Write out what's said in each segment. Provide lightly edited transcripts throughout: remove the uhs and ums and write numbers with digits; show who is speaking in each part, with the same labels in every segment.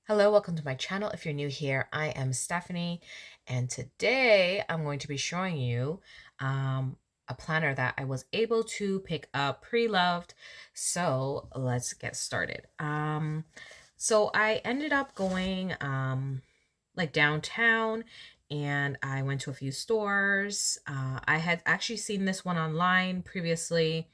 Speaker 1: Hello, welcome to my channel. If you're new here, I am Stephanie, and today I'm going to be showing you a planner that I was able to pick up pre-loved. So let's get started. So I ended up going like downtown, and I went to a few stores. I had actually seen this one online previously,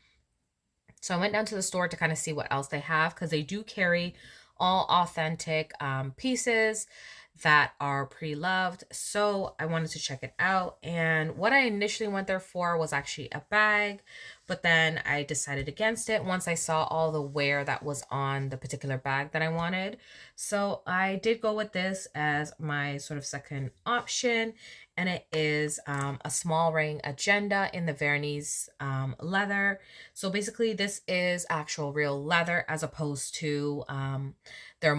Speaker 1: so I went down to the store to kind of see what else they have because they do carry all authentic pieces that are pre-loved. So I wanted to check it out. And what I initially went there for was actually a bag, but then I decided against it once I saw all the wear that was on the particular bag that I wanted. So I did go with this as my sort of second option, and it is a small ring agenda in the Vernis leather. So basically, this is actual real leather as opposed to their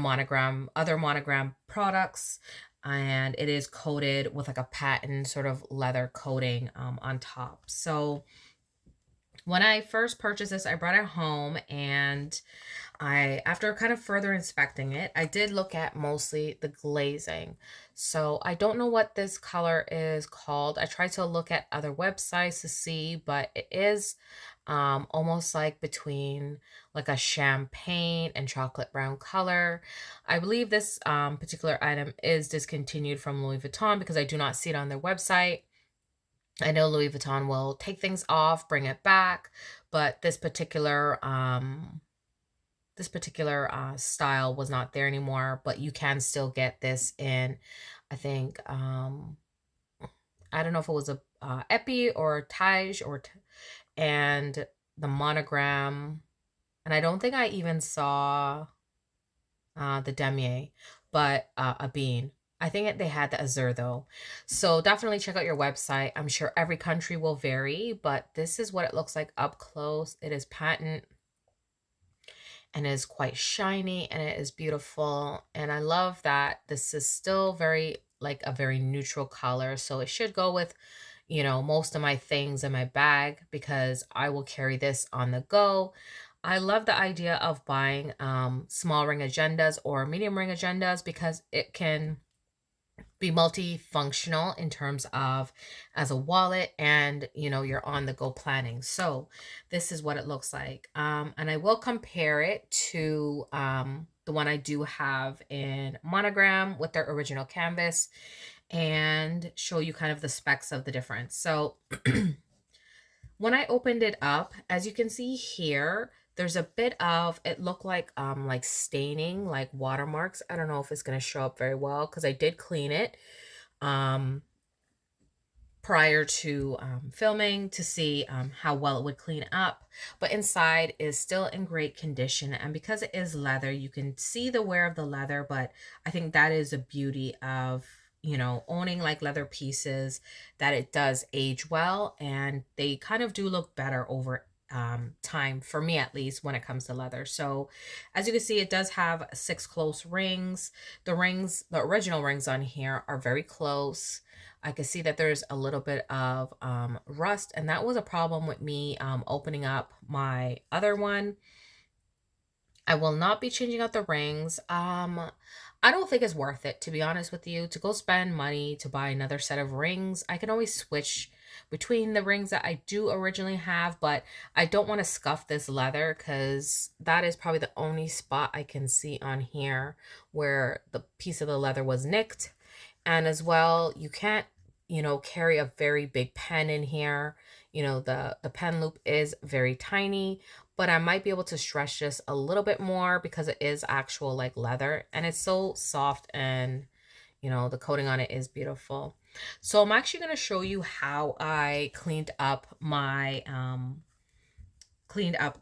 Speaker 1: other monogram products. And it is coated with like a patent sort of leather coating on top. So when I first purchased this, I brought it home, and after kind of further inspecting it, I did look at mostly the glazing. So I don't know what this color is called. I tried to look at other websites to see, but it is almost like between like a champagne and chocolate brown color. I believe this particular item is discontinued from Louis Vuitton because I do not see it on their website. I know Louis Vuitton will take things off, bring it back, but this particular style was not there anymore. But you can still get this in, I think, I don't know if it was a epi or Tage and the monogram, and I don't think I even saw the damier, but a bean. I think they had the azure though. So definitely check out your website. I'm sure every country will vary, but this is what it looks like up close. It is patent and is quite shiny, and it is beautiful. And I love that this is still very like a very neutral color. So it should go with, most of my things in my bag because I will carry this on the go. I love the idea of buying small ring agendas or medium ring agendas because it can be multifunctional in terms of as a wallet, and you're on the go planning. So this is what it looks like, and I will compare it to the one I do have in Monogram with their original canvas and show you kind of the specs of the difference. So when I opened it up, as you can see here, there's a bit of, it looked like staining, like watermarks. I don't know if it's going to show up very well because I did clean it um prior to filming to see how well it would clean up, but inside is still in great condition. And because it is leather, you can see the wear of the leather, but I think that is a beauty of owning like leather pieces, that it does age well and they kind of do look better over time, for me at least, when it comes to leather. So as you can see, it does have 6 close rings. The original rings on here are very close. I can see that there's a little bit of rust, and that was a problem with me opening up my other one. I will not be changing out the rings. I don't think it's worth it, to be honest with you, to go spend money to buy another set of rings. I can always switch between the rings that I do originally have, but I don't want to scuff this leather because that is probably the only spot I can see on here where the piece of the leather was nicked. And as well, you can't, carry a very big pen in here. The pen loop is very tiny, but I might be able to stretch this a little bit more because it is actual like leather and it's so soft, and the coating on it is beautiful. So I'm actually going to show you how I cleaned up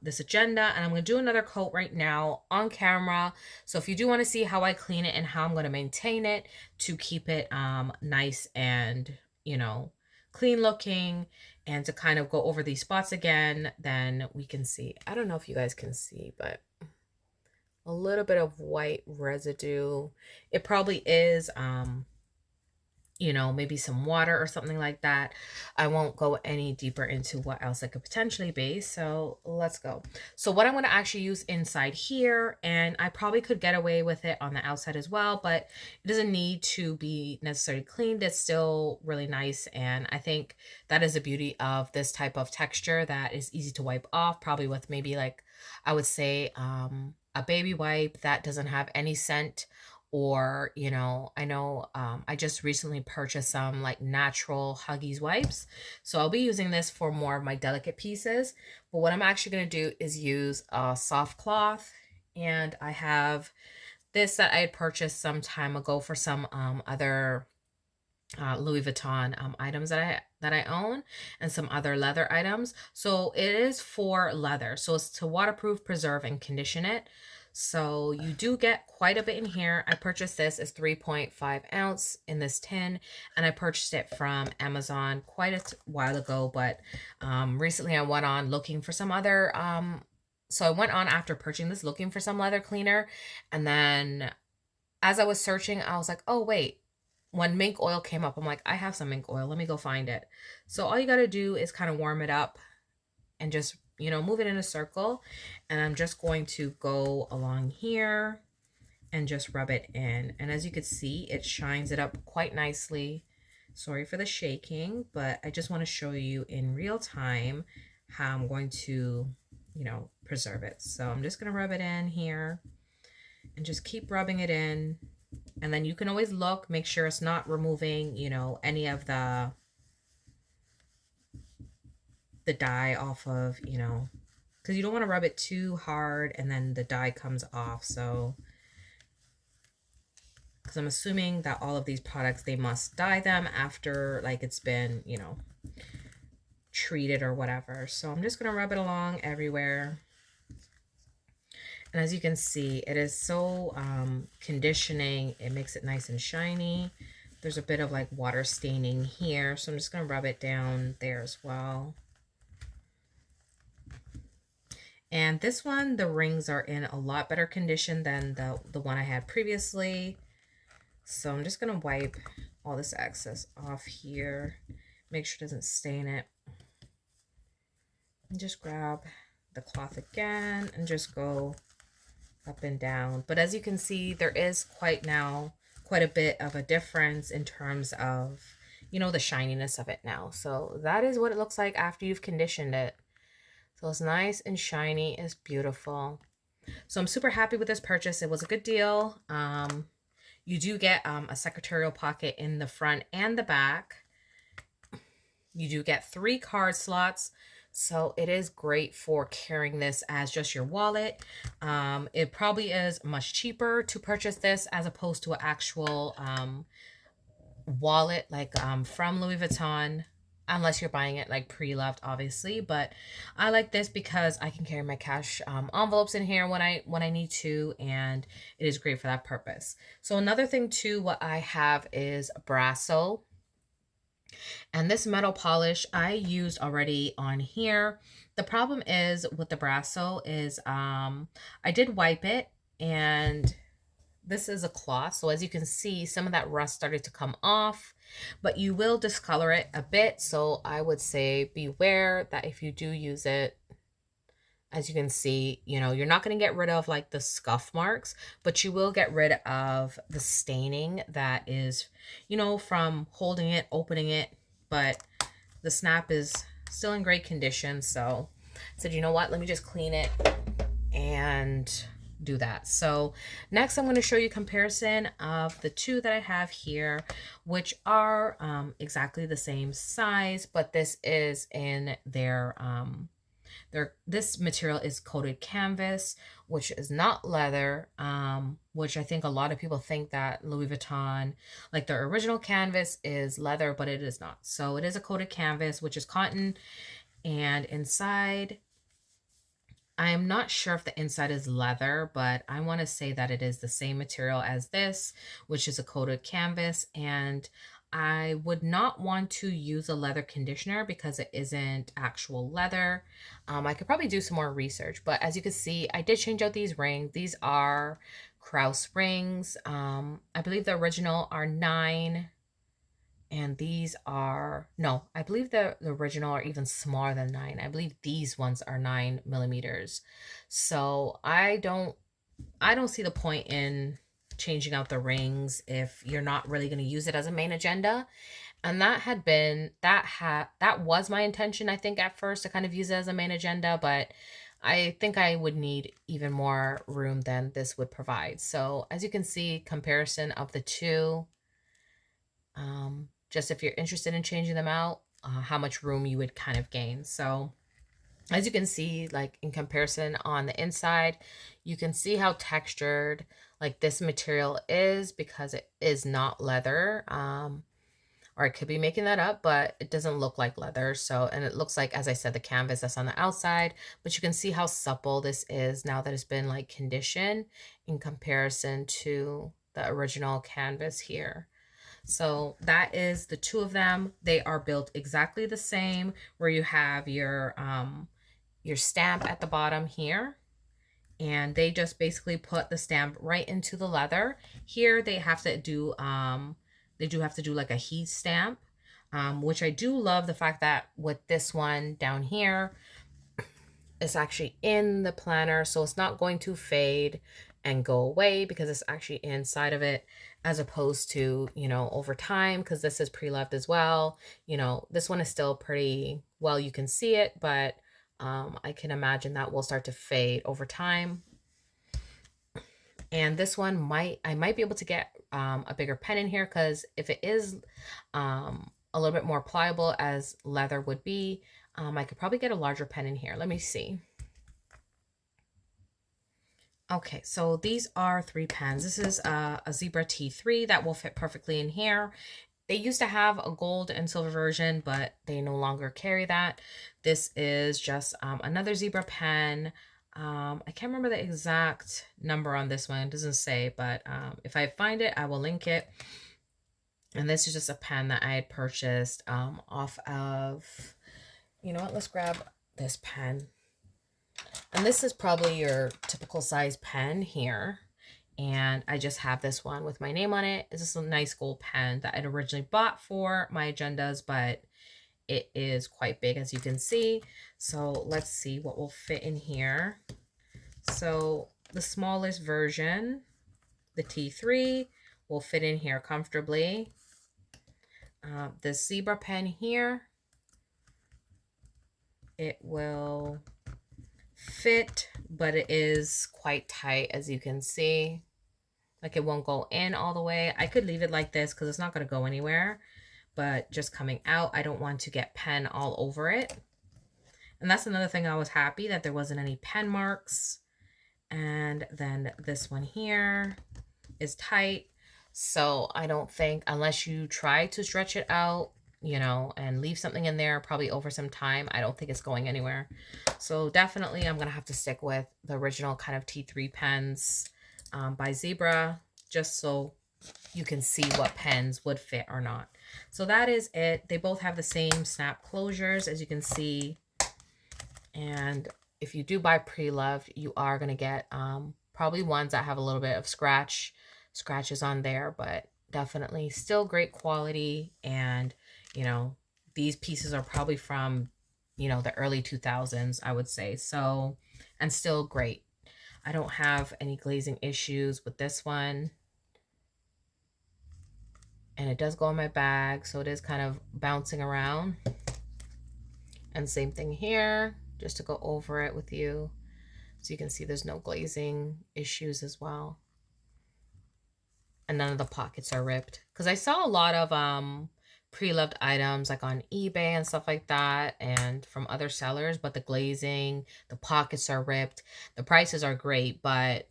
Speaker 1: this agenda, and I'm going to do another coat right now on camera. So if you do want to see how I clean it and how I'm going to maintain it to keep it nice and clean looking, and to kind of go over these spots again, then we can see. I don't know if you guys can see, but a little bit of white residue. It probably is you know, maybe some water or something like that. I won't go any deeper into what else it could potentially be. So let's go. So what I'm going to actually use inside here, and I probably could get away with it on the outside as well, but it doesn't need to be necessarily cleaned. It's still really nice. And I think that is the beauty of this type of texture that is easy to wipe off, probably with maybe like, I would say, a baby wipe that doesn't have any scent, or you know, I know I just recently purchased some like natural Huggies wipes, so I'll be using this for more of my delicate pieces. But what I'm actually going to do is use a soft cloth, and I have this that I had purchased some time ago for some other Louis Vuitton items that I own, and some other leather items. So it is for leather. So it's to waterproof, preserve, and condition it. So you do get quite a bit in here. I purchased this as 3.5 ounce in this tin, and I purchased it from Amazon quite a while ago. But recently I went on looking for some other. So I went on after purchasing this looking for some leather cleaner, and then as I was searching, I was like, oh, wait. When mink oil came up, I'm like, I have some mink oil. Let me go find it. So all you got to do is kind of warm it up and just, you know, move it in a circle. And I'm just going to go along here and just rub it in. And as you can see, it shines it up quite nicely. Sorry for the shaking, but I just want to show you in real time how I'm going to, you know, preserve it. So I'm just going to rub it in here and just keep rubbing it in. And then you can always look, make sure it's not removing, you know, any of the dye off of, you know, because you don't want to rub it too hard and then the dye comes off. So, because I'm assuming that all of these products, they must dye them after like it's been, you know, treated or whatever. So I'm just going to rub it along everywhere. And as you can see, it is so conditioning. It makes it nice and shiny. There's a bit of like water staining here, so I'm just going to rub it down there as well. And this one, the rings are in a lot better condition than the one I had previously. So I'm just going to wipe all this excess off here. Make sure it doesn't stain it. And just grab the cloth again and just go up and down. But as you can see, there is quite a bit of a difference in terms of, you know, the shininess of it now. So that is what it looks like after you've conditioned it. So it's nice and shiny. It's beautiful. So I'm super happy with this purchase. It was a good deal. You do get a secretarial pocket in the front and the back. You do get 3 card slots. So it is great for carrying this as just your wallet. It probably is much cheaper to purchase this as opposed to an actual wallet like from Louis Vuitton, unless you're buying it like pre-loved, obviously. But I like this because I can carry my cash envelopes in here when I need to, and it is great for that purpose. So another thing too, what I have is Brasso. And this metal polish I used already on here. The problem is with the Brasso is I did wipe it, and this is a cloth. So as you can see, some of that rust started to come off, but you will discolor it a bit. So I would say beware that if you do use it, as you can see, you know, you're not going to get rid of like the scuff marks, but you will get rid of the staining that is, you know, from holding it, opening it. But the snap is still in great condition. So I said, you know what, let me just clean it and do that. So next I'm going to show you a comparison of the two that I have here, which are exactly the same size, but this is in their this material is coated canvas, which is not leather, which I think a lot of people think that Louis Vuitton, like their original canvas, is leather, but it is not. So it is a coated canvas, which is cotton, and inside, I am not sure if the inside is leather, but I want to say that it is the same material as this, which is a coated canvas. And I would not want to use a leather conditioner because it isn't actual leather. I could probably do some more research, but as you can see, I did change out these rings. These are Kraus rings. I believe the original are 9 And these are, no, I believe the original are even smaller than 9. I believe these ones are 9 millimeters. So I don't see the point in changing out the rings if you're not really going to use it as a main agenda. And that was my intention, I think, at first, to kind of use it as a main agenda, but I think I would need even more room than this would provide. So as you can see, comparison of the two, just if you're interested in changing them out, how much room you would kind of gain. So as you can see, like in comparison on the inside, you can see how textured like this material is, because it is not leather. Or I could be making that up, but it doesn't look like leather. So, and it looks like, as I said, the canvas that's on the outside, but you can see how supple this is now that it's been like conditioned in comparison to the original canvas here. So that is the two of them. They are built exactly the same, where you have your stamp at the bottom here, and they just basically put the stamp right into the leather. Here they have to do they do have to do like a heat stamp, which I do love the fact that with this one down here, it's actually in the planner, so it's not going to fade and go away because it's actually inside of it, as opposed to, over time, because this is pre-loved as well. This one is still pretty well, you can see it, but I can imagine that will start to fade over time. And this one I might be able to get a bigger pen in here, because if it is a little bit more pliable as leather would be, I could probably get a larger pen in here. Let me see. Okay, so these are 3 pens. This is a Zebra T3 that will fit perfectly in here. They used to have a gold and silver version, but they no longer carry that. This is just another Zebra pen. I can't remember the exact number on this one. It doesn't say, but if I find it, I will link it. And this is just a pen that I had purchased off of, you know what, let's grab this pen. And this is probably your typical size pen here. And I just have this one with my name on it. It's just a nice gold pen that I'd originally bought for my agendas, but it is quite big, as you can see. So let's see what will fit in here. So the smallest version, the T3, will fit in here comfortably. The Zebra pen here, it will fit, but it is quite tight, as you can see. Like, it won't go in all the way. I could leave it like this because it's not going to go anywhere, but just coming out, I don't want to get pen all over it. And that's another thing. I was happy that there wasn't any pen marks. And then this one here is tight. So I don't think, unless you try to stretch it out, and leave something in there probably over some time, I don't think it's going anywhere. So definitely I'm going to have to stick with the original kind of T3 pens by Zebra, just so you can see what pens would fit or not. So that is it. They both have the same snap closures, as you can see. And if you do buy pre-loved, you are going to get probably ones that have a little bit of scratches on there, but definitely still great quality. And these pieces are probably from the early 2000s, I would say. So, and still great. I don't have any glazing issues with this one, and it does go in my bag, so it is kind of bouncing around. And same thing here, just to go over it with you, so you can see there's no glazing issues as well. And none of the pockets are ripped, because I saw a lot of pre-loved items like on eBay and stuff like that, and from other sellers, but the glazing, the pockets are ripped. The prices are great, but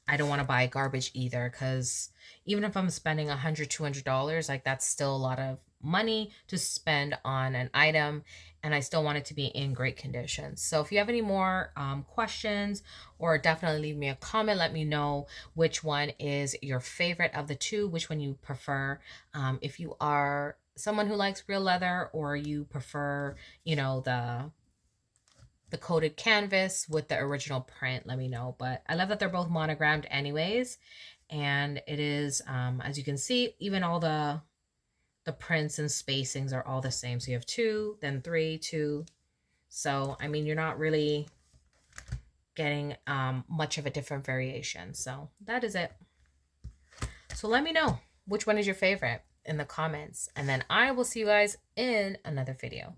Speaker 1: I don't want to buy garbage either, because even if I'm spending $100, $200, like, that's still a lot of money to spend on an item, and I still want it to be in great condition. So if you have any more questions, or definitely leave me a comment, let me know which one is your favorite of the two, which one you prefer. If you are someone who likes real leather, or you prefer, the coated canvas with the original print, let me know. But I love that they're both monogrammed anyways. And it is, as you can see, even all the the prints and spacings are all the same. So you have 2, then 3, 2. So, I mean, you're not really getting much of a different variation. So that is it. So let me know which one is your favorite in the comments. And then I will see you guys in another video.